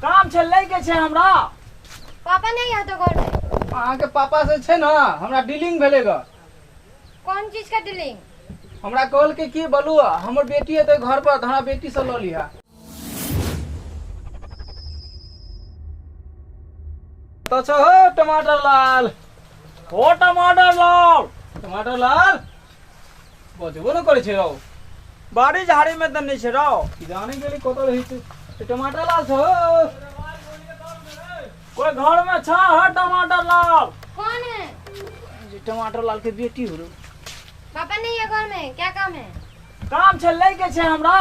काम छे लै के छे हमरा। पापा नहीं है तो घर में। अहाँ के पापा से छे ना हमरा डीलिंग भेलेगा। कौन चीज का डीलिंग? हमरा कहल के की बलुआ हमर बेटी है तो घर पर हमरा बेटी से ल लिहा। तो छो हो टमाटर लाल। ओ टमाटर लाल। टमाटर लाल बजबो न करे छे रौ। बाड़ी झाड़ी में त नहीं छे रौ। जाने के लिए कत रही छे। तो टमाटर लाल छो। कोई घर में छा है टमाटर लाल। कौन है? ये टमाटर लाल के बेटी हो रो। पापा नहीं है घर में, क्या काम है? काम छे लै के छे हमरा।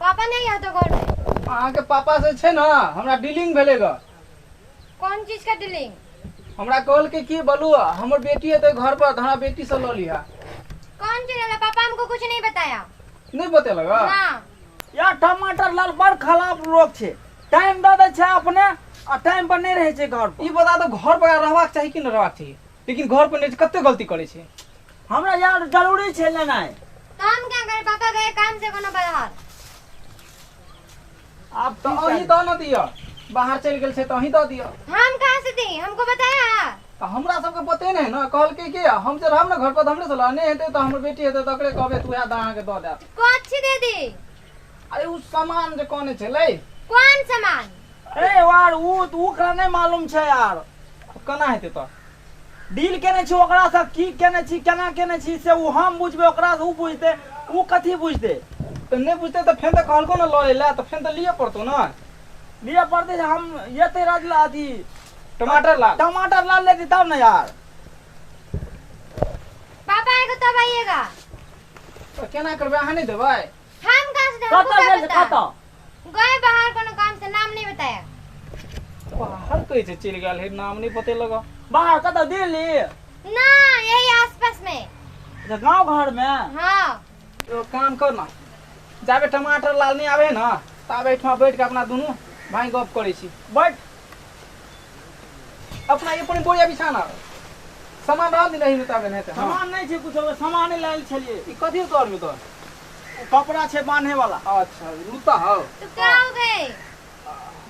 पापा नहीं है तो घर में। अहाँ के पापा से छे ना हमरा डीलिंग भेलेगा। कौन चीज का डीलिंग? हमरा कहल के की बलुआ हमर बेटी है तो घर पर हमरा बेटी से ल लिहा। कौन चीज है? पापा हमको कुछ नहीं बताया। नहीं बतेलगा। हाँ। या टमाटर लाल बड़ खराब लोग छे। टाइम द दे छे अपने आ टाइम पर नहीं रहे छे घर पर। ई बता दो घर पर रहबाक चाहिए कि न रहबाक चाहिए। लेकिन घर पर नहीं कते गलती करे छे। हमरा यार जरूरी छे लेना है। तो हम क्या करें? पापा गए काम से कोनो बाहर। आप तो अही दो न दिया। बाहर चल गेल छे तो अही दो दिया। हम कहाँ से दी? हमको बताया। तो हमरा सबके पते नहीं ना कहल के हम जे रहब ना घर पर तो हमरे से लाने हेते तो हमर बेटी हेते तो ओकरे कहबे तू याद अहाँ के दो दे। को अच्छी दे दी। अरे उ सामान जे कोने छले। कौन सामान? अरे यार ऊ करा नहीं मालूम छे यार। केना हेते तो डील केने छी ओकरा से की केने छी केना केने छी से ऊ हम बुझबे ओकरा से ऊ बुझते ऊ कथी बुझते। तो नहीं पूछते तो फेन तो कहल को न ल ले तो फेन तो लिए पड़तो ना। लिए पड़ते छे हम ये ते राजला थी टमाटर लाल टमाटर लाल लेती तब ना यार। पापा आएगा तब आइएगा। तो केना करबे अहाँ नहीं देबै। हम कहाँ से दे? हमको कत क्या गेल पता? कत गए बाहर कोनो काम से, नाम नहीं बताया। बाहर कहे छे चल गेल है नाम नहीं पते लगा। बाहर कत दिल्ली ना, यही आसपास में। गांव घर में। हाँ। तो काम कर ना जाबे टमाटर लाल नहीं आवे ना ताबे ठमा बैठ के अपना दोनों भाई गप करे छी। बैठ अपना ये अपन बोरिया बिछाना सामान रह नहीं रही ताबे नहीं तो हां सामान नहीं छे कुछ सामान ही लाइल छलिए। ई कथि तोर में तो कपड़ा छे बांधे वाला। अच्छा लूता हो। तो क्या हो गए?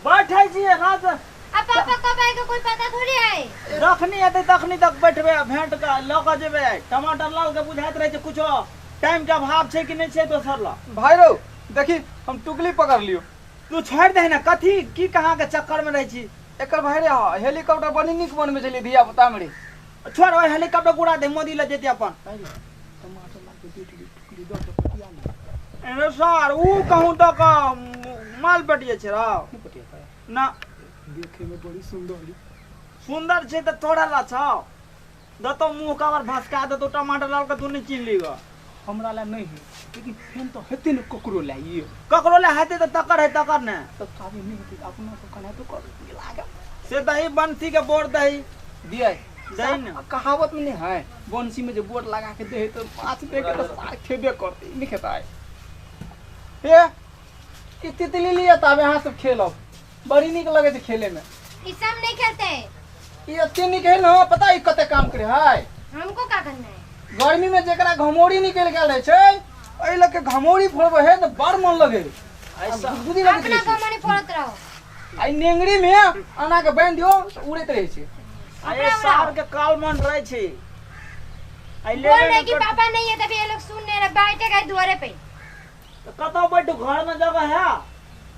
बैठे छिए रात अब पापा कब आएगा कोई पता थोड़ी है। रखनी है तखनी तक बैठबे भेंट का लक जेबे। टमाटर लाल के बुझाइत रहे छे कुछ टाइम के अभाव छे कि नहीं छे दोसर ला। भाई रो देखी हम टुकली पकड़ लियो। तू छोड़ दे ना कथी की कहां के चक्कर में रह छी। एकर भाई रे हेलीकॉप्टर बनी निक बन में चली दिया पता मरे। छोड़ ओए हेलीकॉप्टर उड़ा दे मोदी ले जेते अपन। टमाटर लाल के बेटी टुकली दो के पटिया में अरे सर ऊ कहूं तो का माल पटिए छे रा नहीं पटिया ना देखे में बड़ी सुंदर सुंदर छे त तोड़ा ला छौ दतो मुंह कावर भसका दे तो टमाटर लाल के तू नहीं चिन लीगा। हमरा ला नहीं है लेकिन फेन तो हेते न ककरो लाइए ककरो ले हाथे त तकर है तकर ने तब ताबे नहीं हेते अपना तो कना तो कर लागा से दही बंसी के बोर दही दिया दही न कहावत में नहीं है बंसी में जो बोर्ड लगा के दे तो पांच दे के तो सार खेबे करते नहीं खाता है। हे ई तितली लिया ताबे हां सब खेलब बड़ी निक लगे छे खेले में। ये सब नहीं खेलते हैं। ई अत्ते निक है ना पता है कते काम करे है। हमको क्या करना है? गर्मी में जेकरा घमौरी निकल गेल रहे छे एई लग के घमौरी फोड़बे है तो बड़ मन लगे ऐसा बुद्धि लगे अपना छे। कमाने फोड़त रहो। आई नेंगड़ी में आना के बांध दियो उड़त रहे छे। आए सार के काल मन रहे छे। आई ले बोल रहे कि पापा नहीं है तभी ये लोग सुन नहीं रहे। बैठे गए द्वारे पे। कतो बैठो घर में जगह है।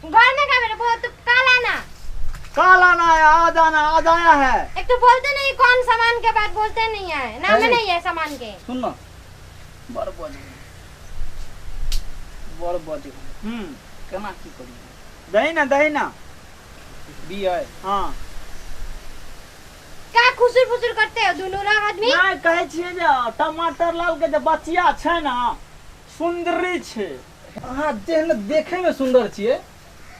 घर में क्या मेरे बहुत काल आना। काल आना है आ जाया है। एक तो बोलते नहीं कौन सामान के बाद बोलते नहीं है। नाम नहीं है सामान के। सुन ना बड़ बजे केना की करी दही ना दिया हां क्या खुसुर फुसुर करते हो दोनों लोग आदमी? नहीं कहे छिए जे टमाटर लाल के जे बचिया छै ना सुंदरी छे। अहाँ जेहन देखे में सुंदर छिए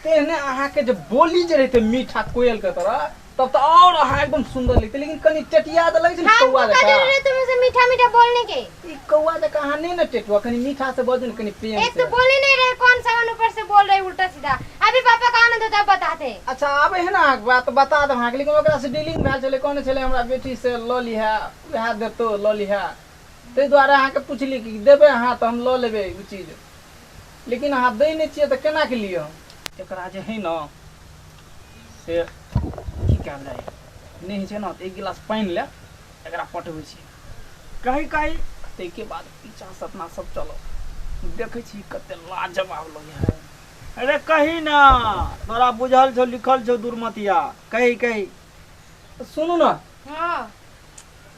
तेहने अहाँ के जे बोली जे रहते मीठा कोयल के तरह तब तो और अहाँ एकदम सुंदर लगते लेकिन कनी टेटिया द लगे छे कौवा हमको क्या जका। जरूरत है तुमसे मीठा मीठा बोलने के? ई कौवा जका अहाँ नहीं न टेटुआ कनी मीठा से बजन कनी प्रेम एक से। तो बोल ही नहीं रहे कौन सामान ऊपर से बोल रहे उल्टा सीधा। अभी पापा का आनंद होता है बताते। अच्छा आबे है ना बात बता दे अहाँ के लेकिन ओकरा से डीलिंग भेल छले कोन छले हमरा बेटी से ल लिहा वह देतो ल लिहा ते द्वारा अहाँ के पूछली कि देबे अहाँ तो हम ल लेबे उ चीज लेकिन अहाँ दे नहीं छिए तो केना के लिए एकरा जे है ना से की कहल जाए नहीं छै ना एक गिलास पानी ले एकरा पटबै छी कही कही ताहिके बाद पीछा से अपना सब चलो देखै छी कते लाजवाब लगे है। अरे कही ना तोरा बुझल छौ लिखल छौ दुर्मतिया कही कही। सुनू ना हां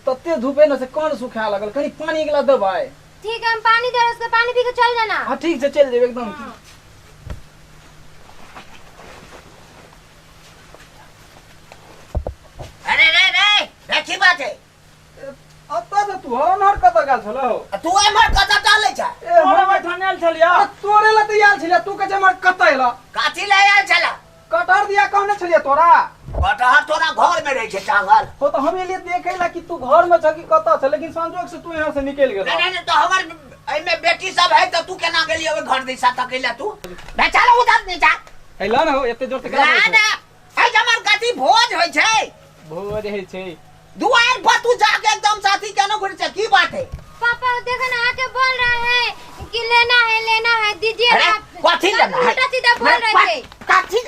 तते धूपे न से कान सुखा लगल कनी पानी एक गिलास देबै। ठीक है हम पानी दे रहे उसके पानी पी के चल जाना। हां ठीक से चल जेब एकदम। अरे रे रे देखी बात है अत्ता से तू हरन हर कत गेल छलो तू एमहर कतऽ चलै छै ए तोरे बैठा नेल छलिया तोरे ल तैयार छलिया तू कहे हमर कत एला काची ले आयल छला कटहर दिया कहने छलिया तोरा कटहर तोरा घर में रहे छै टांगल हो तो हम एलिए देखे ला कि तू घर में छ कि कत छ लेकिन संजोग से तू यहां से निकल गेल। नहीं तो हमर एमे बेटी सब है तो तू केना गेली ओए घर दिशा तकैला तू बे चलो उधर नीचा हैला ना हो एते जोर से ना ना ए हमर कथी भोज होय छै भोज है छै दुआर पर तू जाके एकदम साथी केना घुर छै की बात है पापा देखो ना आके बोल रहे हैं कि लेना है दीजिए अरे ना। कथी लेना है उल्टा सीधा बोल रहे थे। कथी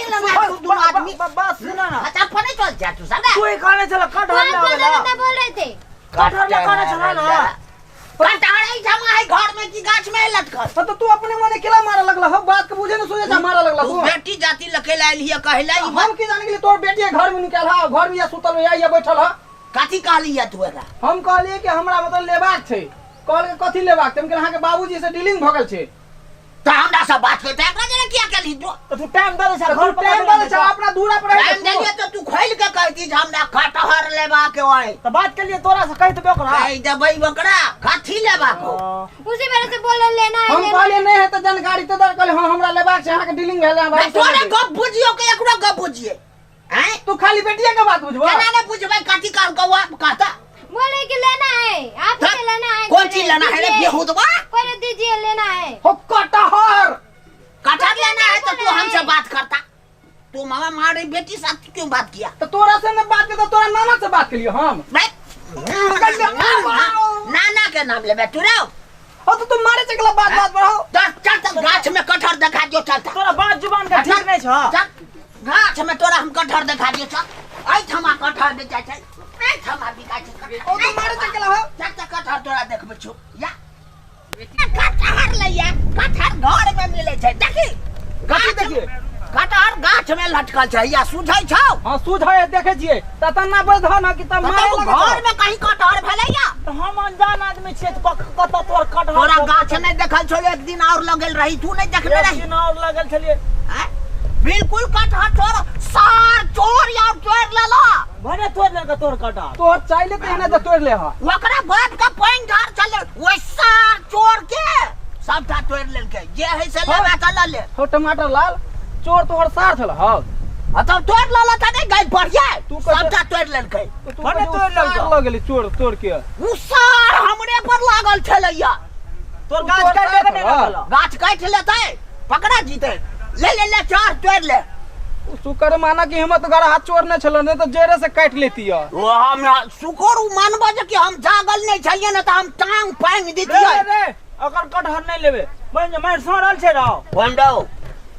लेना है तू दोनों आदमी बात सुना ना अच्छा पने चल जा तू सब तू ही खाने चला कटहर कौन ले आवेला बोल रहे थे? कटहर ले खाने चला ना कटहर ही जमा है घर में की गाछ में लटकल तो तू अपने मने केला मारे लगला हो बात के बुझे न सोचे जा मारे लगला तू तू बेटी जाति लखेला आइलिए कहला ई हम की जाने के लिए तोर बेटी घर में निकल हा घर में या सुतल या बैठल हा कथी कहलिए तू एकरा हम कहलिए कि हमरा मतलब लेबाक छै कहल के कथी लेबाक छै हम कहल हां के बाबूजी से डीलिंग भ गेल छै तो हमरा सब बात करते एकरा जरा किया केली तू तो तू टाइम दे दे घर पर टाइम वाला छै अपना दूरा पर टाइम देलिए तो तू खोल के कहती जे हमरा कटहर लेबा के ओए तो बात के लिए तोरा से कह देबे ओकरा कह देबै ओकरा कथी लेबा को उसी वजह से बोले लेना है हम कहलिए नहीं है तो जानकारी तो दर कहले हां हमरा लेबाक छै हां के डीलिंग भेले मैं तोरे गप बुझियो के एकरो गप बुझिए हैं तू खाली बेटिया के बात बुझबो केना ने बुझबै कथी काल कौआ कहता बोले कि लेना है आपसे लेना है। कौन चीज लेना है रे बेहुदवा कोई दीजिए लेना है। हो कटहर कटहर लेना है तो तू हमसे बात करता तू मामा मारी बेटी साथ क्यों बात किया तो तोरा से न बात के तो तोरा नाना से बात के लिए हम नाना के नाम ले तू रे हो तो तुम मारे चकला बात बात बढ़ाओ चल गाछ में कटहर दिखा दियो चलता तोरा बात जुबान का ठीक नहीं छ चल गाछ में तोरा हम कटहर दिखा दियो चल आई थमा कटहर बेचा छै आई थमा बिका छै ओ तो मारे चकला हो चल कटहर तोरा देखबे छु या कटहर लइया कटहर घर में मिले छै देखी कथी देखिए कटहर गाछ में लटकल छै या सुझै छौ हां सुझै देखे छिए तना बध ना कि त मारे लगे घर में कहीं कटहर भेलैया तो हम अनजान आदमी छियै तो कत तोर कटहर तोरा गाछ नहीं देखल छौ एक दिन और लगल रही तू नहीं देखले रही दिन और लगल छलिए हैं? बिल्कुल कटहर चोर सार चोर या चोर लेला भने तोड़ लेलका तोर कटहर तोर चाइले त एने त तोड़ ले हा ओकरा बात का पॉइंट धार चले ओइ सार चोर के सबटा तोड़ लेलके जे है से लेबा चल ले हो टमाटर लाल चोर तोहर सार छल हा तब तोड़ लेला त नहीं गई बढ़िया तू कह- सबटा तोड़ लेलके तू भने तोड़ लेलका। लग गेली चोर तोड़ के उ सार हमरे पर लागल छलैया तोर गाछ काट लेके नहीं हाँ। लगल गाछ काट लेतै पकड़ा जीते ले चार तोड़ ले शुक्र माना कि हिम्मत गड़ा हाथ चोर न छल नहीं तो जेरे से काट लेती है वो हम शुक्र मानबो जे कि हम जागल नहीं छलिए न त हम टांग पांग रे दितियै रे अगर कटहर नहीं लेबे बन मार सड़ल छै रहो पंडो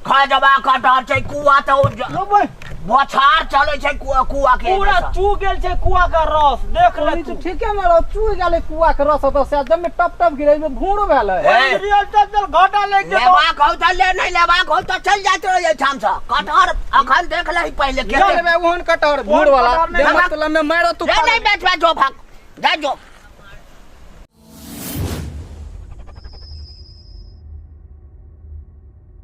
खा जबा कटहर छै कुआ त लो बे बछार चले छै कुआ के पूरा चू गेल छै कुआ का रस देख ले तो ठीक है मारो चू गेले कुआ के रस तो से जब में टप टप गिरे में भूड़ भेले ए। रियल चल घाटा लेके तो लेबा कहू त ले नहीं लेबा कहू त चल जात रहे ठाम से कटहर अखन देख ले पहले के ले लेबे ओहन कटहर भूड़ वाला कटहर नहीं दे मतलब में मारो तू नहीं बैठ जो भाग जा जो